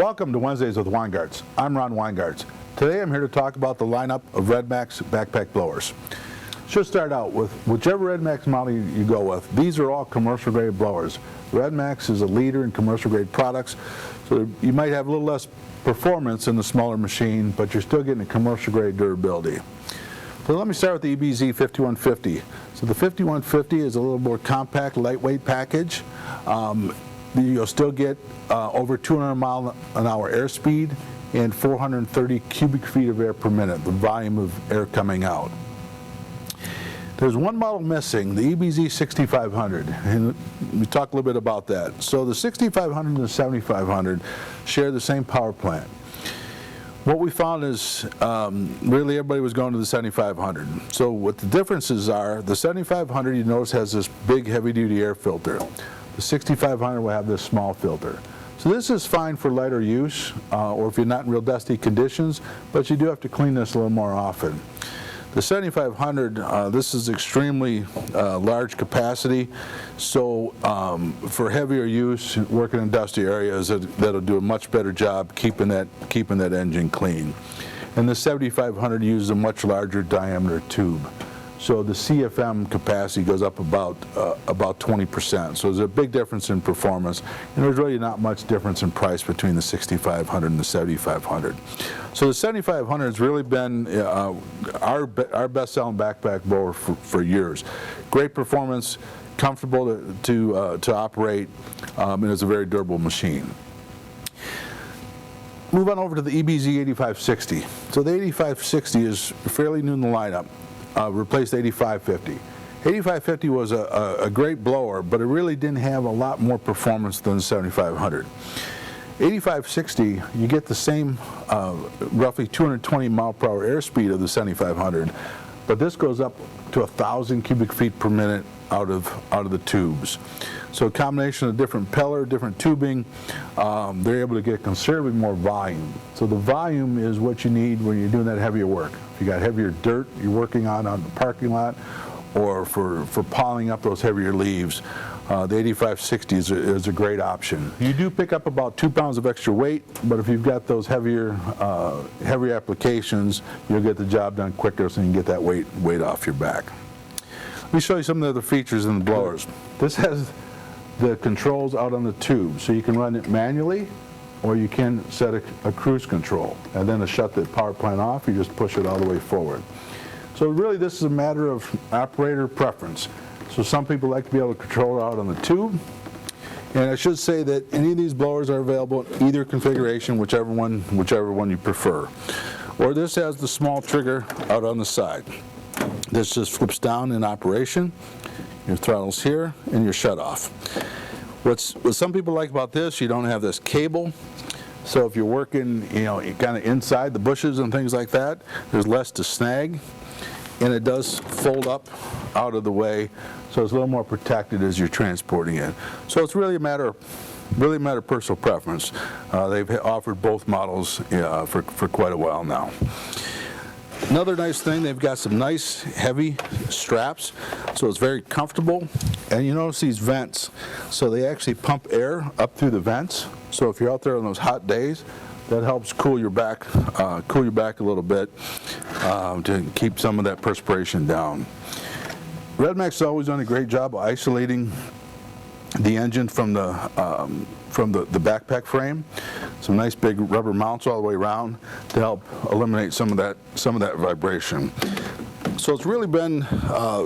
Welcome to Wednesdays with Weingartz. I'm Ron Weingartz. Today I'm here to talk about the lineup of RedMax backpack blowers. Should start out with whichever RedMax model you go with. These are all commercial grade blowers. RedMax is a leader in commercial grade products, so you might have a little less performance in the smaller machine, but you're still getting a commercial grade durability. So let me start with the EBZ 5150. So the 5150 is a little more compact, lightweight package. You'll still get over 200 mile an hour airspeed and 430 cubic feet of air per minute, the volume of air coming out. There's one model missing, the EBZ 6500, and we talk a little bit about that. So the 6500 and the 7500 share the same power plant. What we found is really everybody was going to the 7500. So what the differences are, the 7500 you notice has this big heavy-duty air filter. The 6500 will have this small filter. So this is fine for lighter use or if you're not in real dusty conditions, but you do have to clean this a little more often. The 7500, this is extremely large capacity, so for heavier use, working in dusty areas, that'll do a much better job keeping that engine clean. And the 7500 uses a much larger diameter tube, so the CFM capacity goes up about 20%. So there's a big difference in performance, and there's really not much difference in price between the 6500 and the 7500. So the 7500 has really been our best-selling backpack blower for years. Great performance, comfortable to operate, and it's a very durable machine. Move on over to the EBZ 8560. So the 8560 is fairly new in the lineup. Replaced 8550. 8550 was a great blower, but it really didn't have a lot more performance than the 7500. 8560, you get the same roughly 220 mile per hour airspeed of the 7500, but this goes up to 1,000 cubic feet per minute out of the tubes. So a combination of different peller, different tubing, they're able to get considerably more volume. So the volume is what you need when you're doing that heavier work. If you got heavier dirt you're working on the parking lot, or for piling up those heavier leaves, the 8560 is a great option. You do pick up about 2 pounds of extra weight, but if you've got those heavier applications, you'll get the job done quicker, so you can get that weight off your back. Let me show you some of the other features in the blowers. This has the controls out on the tube, so you can run it manually, or you can set a cruise control, and then to shut the power plant off, you just push it all the way forward. So really this is a matter of operator preference. So some people like to be able to control it out on the tube, and I should say that any of these blowers are available in either configuration, whichever one you prefer. Or this has the small trigger out on the side. This just flips down in operation. Your throttle's here and your shut off. What some people like about this, you don't have this cable. So if you're working, kind of inside the bushes and things like that, there's less to snag. And it does fold up out of the way, so it's a little more protected as you're transporting it. So it's really a matter of personal preference. They've offered both models for quite a while now. Another nice thing, they've got some nice heavy straps, so it's very comfortable. And you notice these vents, so they actually pump air up through the vents. So if you're out there on those hot days, that helps cool your back a little bit to keep some of that perspiration down. RedMax has always done a great job of isolating the engine from the backpack frame. Some nice big rubber mounts all the way around to help eliminate some of that vibration. So it's really been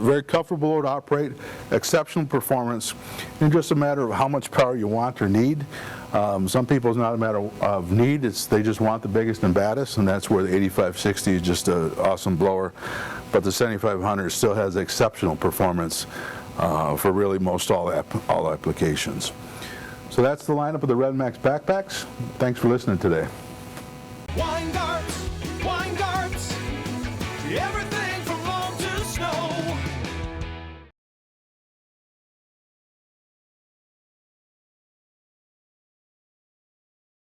very comfortable to operate, exceptional performance, and just a matter of how much power you want or need. Some people it's not a matter of need, they just want the biggest and baddest, and that's where the 8560 is just an awesome blower. But the 7500 still has exceptional performance for really most all applications. So that's the lineup of the RedMax backpacks. Thanks for listening today. Weingartz, everything.